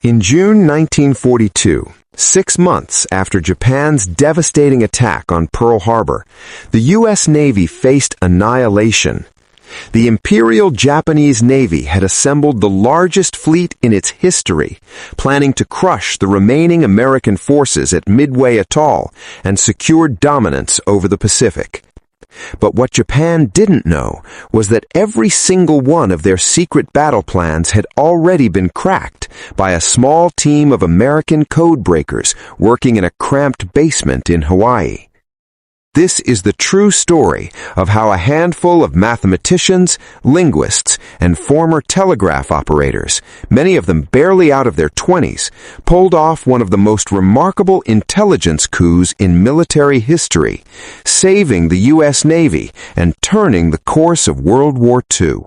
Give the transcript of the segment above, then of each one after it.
In June 1942, 6 months after Japan's devastating attack on Pearl Harbor, the U.S. Navy faced annihilation. The Imperial Japanese Navy had assembled the largest fleet in its history, planning to crush the remaining American forces at Midway Atoll and secure dominance over the Pacific. But what Japan didn't know was that every single one of their secret battle plans had already been cracked by a small team of American codebreakers working in a cramped basement in Hawaii. This is the true story of how a handful of mathematicians, linguists, and former telegraph operators, many of them barely out of their 20s, pulled off one of the most remarkable intelligence coups in military history, saving the U.S. Navy and turning the course of World War II.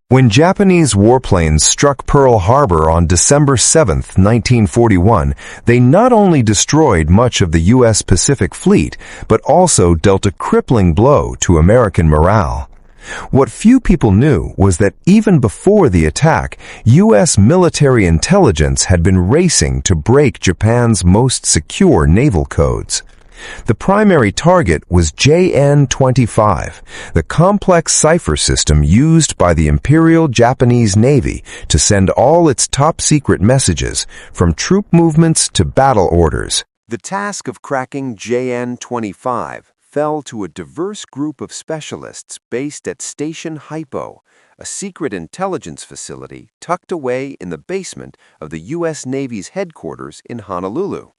When Japanese warplanes struck Pearl Harbor on December 7, 1941, they not only destroyed much of the U.S. Pacific Fleet, but also dealt a crippling blow to American morale. What few people knew was that even before the attack, U.S. military intelligence had been racing to break Japan's most secure naval codes. The primary target was JN-25, the complex cipher system used by the Imperial Japanese Navy to send all its top-secret messages, from troop movements to battle orders. The task of cracking JN-25 fell to a diverse group of specialists based at Station Hypo, a secret intelligence facility tucked away in the basement of the U.S. Navy's headquarters in Honolulu.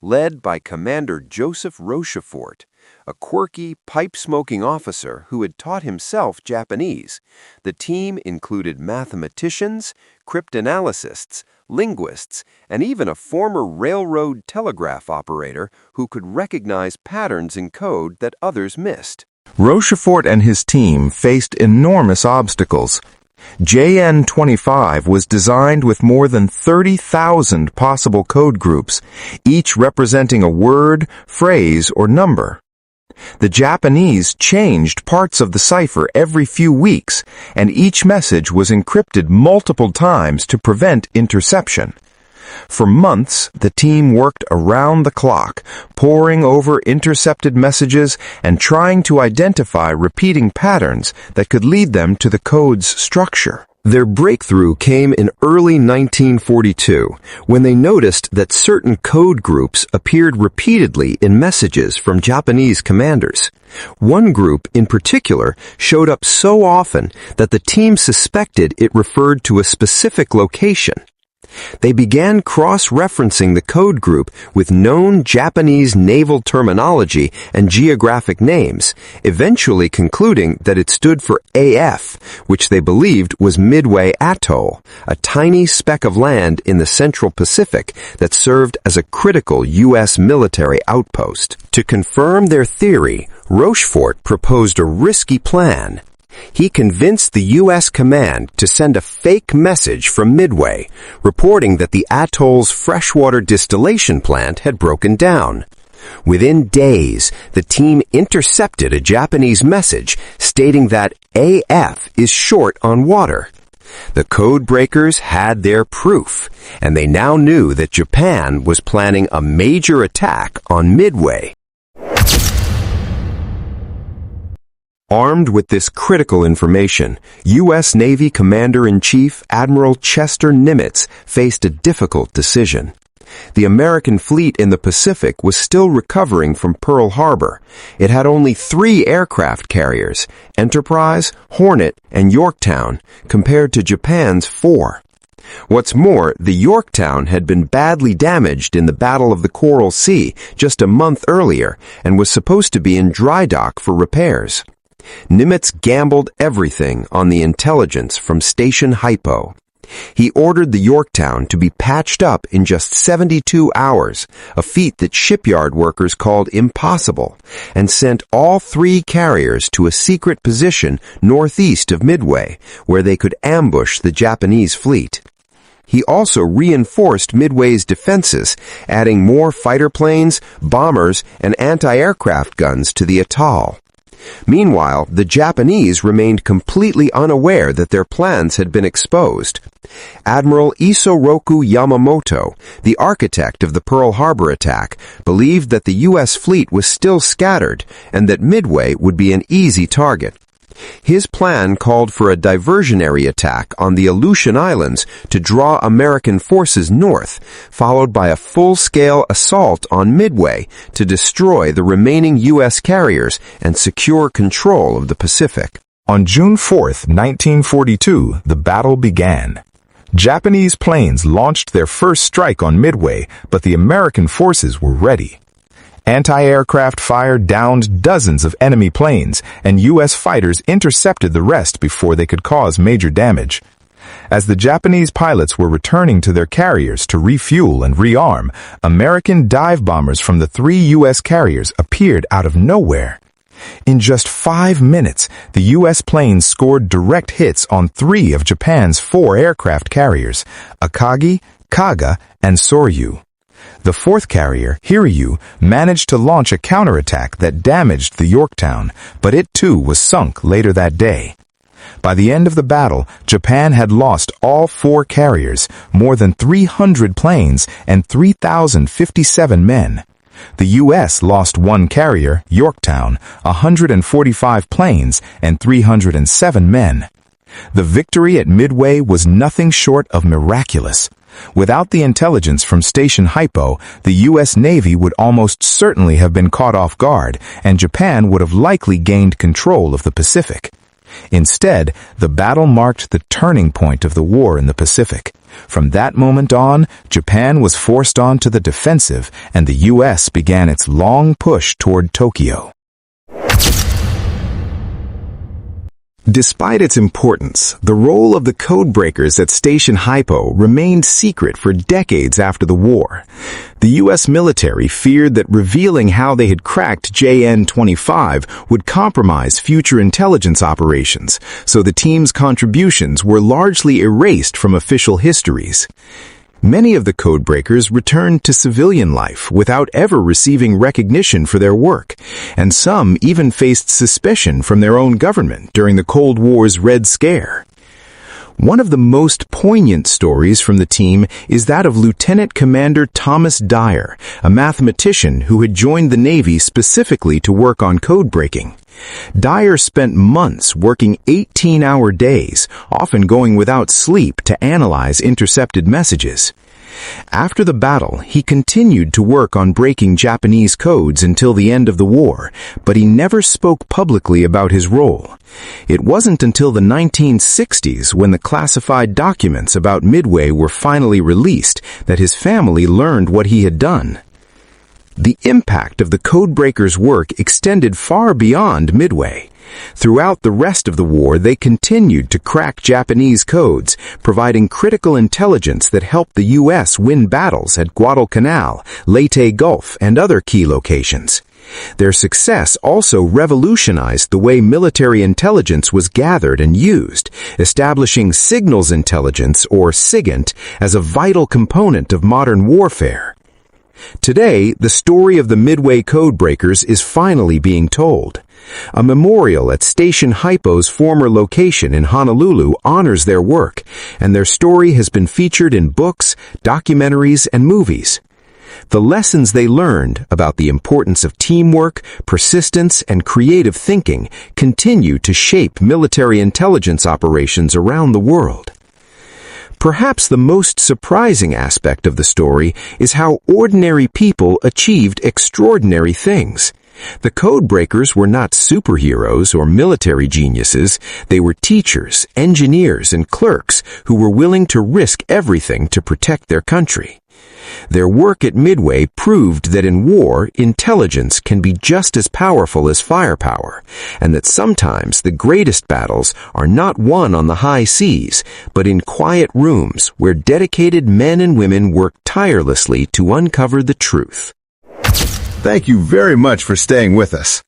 Led by Commander Joseph Rochefort, a quirky, pipe-smoking officer who had taught himself Japanese, the team included mathematicians, cryptanalysts, linguists, and even a former railroad telegraph operator who could recognize patterns in code that others missed. Rochefort and his team faced enormous obstacles. JN-25 was designed with more than 30,000 possible code groups, each representing a word, phrase, or number. The Japanese changed parts of the cipher every few weeks, and each message was encrypted multiple times to prevent interception. For months, the team worked around the clock, poring over intercepted messages and trying to identify repeating patterns that could lead them to the code's structure. Their breakthrough came in early 1942, when they noticed that certain code groups appeared repeatedly in messages from Japanese commanders. One group in particular showed up so often that the team suspected it referred to a specific location. They began cross-referencing the code group with known Japanese naval terminology and geographic names, eventually concluding that it stood for AF, which they believed was Midway Atoll, a tiny speck of land in the Central Pacific that served as a critical U.S. military outpost. To confirm their theory, Rochefort proposed a risky plan. He convinced the U.S. command to send a fake message from Midway, reporting that the atoll's freshwater distillation plant had broken down. Within days, the team intercepted a Japanese message stating that AF is short on water. The codebreakers had their proof, and they now knew that Japan was planning a major attack on Midway. Armed with this critical information, U.S. Navy Commander-in-Chief Admiral Chester Nimitz faced a difficult decision. The American fleet in the Pacific was still recovering from Pearl Harbor. It had only 3 aircraft carriers, Enterprise, Hornet, and Yorktown, compared to Japan's 4. What's more, the Yorktown had been badly damaged in the Battle of the Coral Sea just a month earlier and was supposed to be in dry dock for repairs. Nimitz gambled everything on the intelligence from Station Hypo. He ordered the Yorktown to be patched up in just 72 hours, a feat that shipyard workers called impossible, and sent all 3 carriers to a secret position northeast of Midway, where they could ambush the Japanese fleet. He also reinforced Midway's defenses, adding more fighter planes, bombers, and anti-aircraft guns to the atoll. Meanwhile, the Japanese remained completely unaware that their plans had been exposed. Admiral Isoroku Yamamoto, the architect of the Pearl Harbor attack, believed that the U.S. fleet was still scattered and that Midway would be an easy target. His plan called for a diversionary attack on the Aleutian Islands to draw American forces north, followed by a full-scale assault on Midway to destroy the remaining U.S. carriers and secure control of the Pacific. On June 4, 1942, the battle began. Japanese planes launched their first strike on Midway, but the American forces were ready. Anti-aircraft fire downed dozens of enemy planes, and U.S. fighters intercepted the rest before they could cause major damage. As the Japanese pilots were returning to their carriers to refuel and rearm, American dive bombers from the 3 U.S. carriers appeared out of nowhere. In just 5 minutes, the U.S. planes scored direct hits on 3 of Japan's 4 aircraft carriers, Akagi, Kaga, and Soryu. The 4th carrier, Hiryu, managed to launch a counterattack that damaged the Yorktown, but it too was sunk later that day. By the end of the battle, Japan had lost all 4 carriers, more than 300 planes, and 3,057 men. The U.S. lost 1 carrier, Yorktown, 145 planes, and 307 men. The victory at Midway was nothing short of miraculous. Without the intelligence from Station Hypo, the U.S. Navy would almost certainly have been caught off guard, and Japan would have likely gained control of the Pacific. Instead, the battle marked the turning point of the war in the Pacific. From that moment on, Japan was forced onto the defensive, and the U.S. began its long push toward Tokyo. Despite its importance, the role of the Codebreakers at Station Hypo remained secret for decades after the war. The U.S. military feared that revealing how they had cracked JN-25 would compromise future intelligence operations, so the team's contributions were largely erased from official histories. Many of the Codebreakers returned to civilian life without ever receiving recognition for their work, and some even faced suspicion from their own government during the Cold War's Red Scare. One of the most poignant stories from the team is that of Lieutenant Commander Thomas Dyer, a mathematician who had joined the Navy specifically to work on code breaking. Dyer spent months working 18-hour days, often going without sleep to analyze intercepted messages. After the battle, he continued to work on breaking Japanese codes until the end of the war, but he never spoke publicly about his role. It wasn't until the 1960s, when the classified documents about Midway were finally released, that his family learned what he had done. The impact of the Codebreakers' work extended far beyond Midway. Throughout the rest of the war, they continued to crack Japanese codes, providing critical intelligence that helped the U.S. win battles at Guadalcanal, Leyte Gulf, and other key locations. Their success also revolutionized the way military intelligence was gathered and used, establishing signals intelligence, or SIGINT, as a vital component of modern warfare. Today, the story of the Midway Codebreakers is finally being told. A memorial at Station Hypo's former location in Honolulu honors their work, and their story has been featured in books, documentaries, and movies. The lessons they learned about the importance of teamwork, persistence, and creative thinking continue to shape military intelligence operations around the world. Perhaps the most surprising aspect of the story is how ordinary people achieved extraordinary things. The Codebreakers were not superheroes or military geniuses. They were teachers, engineers, and clerks who were willing to risk everything to protect their country. Their work at Midway proved that in war, intelligence can be just as powerful as firepower, and that sometimes the greatest battles are not won on the high seas, but in quiet rooms where dedicated men and women work tirelessly to uncover the truth. Thank you very much for staying with us.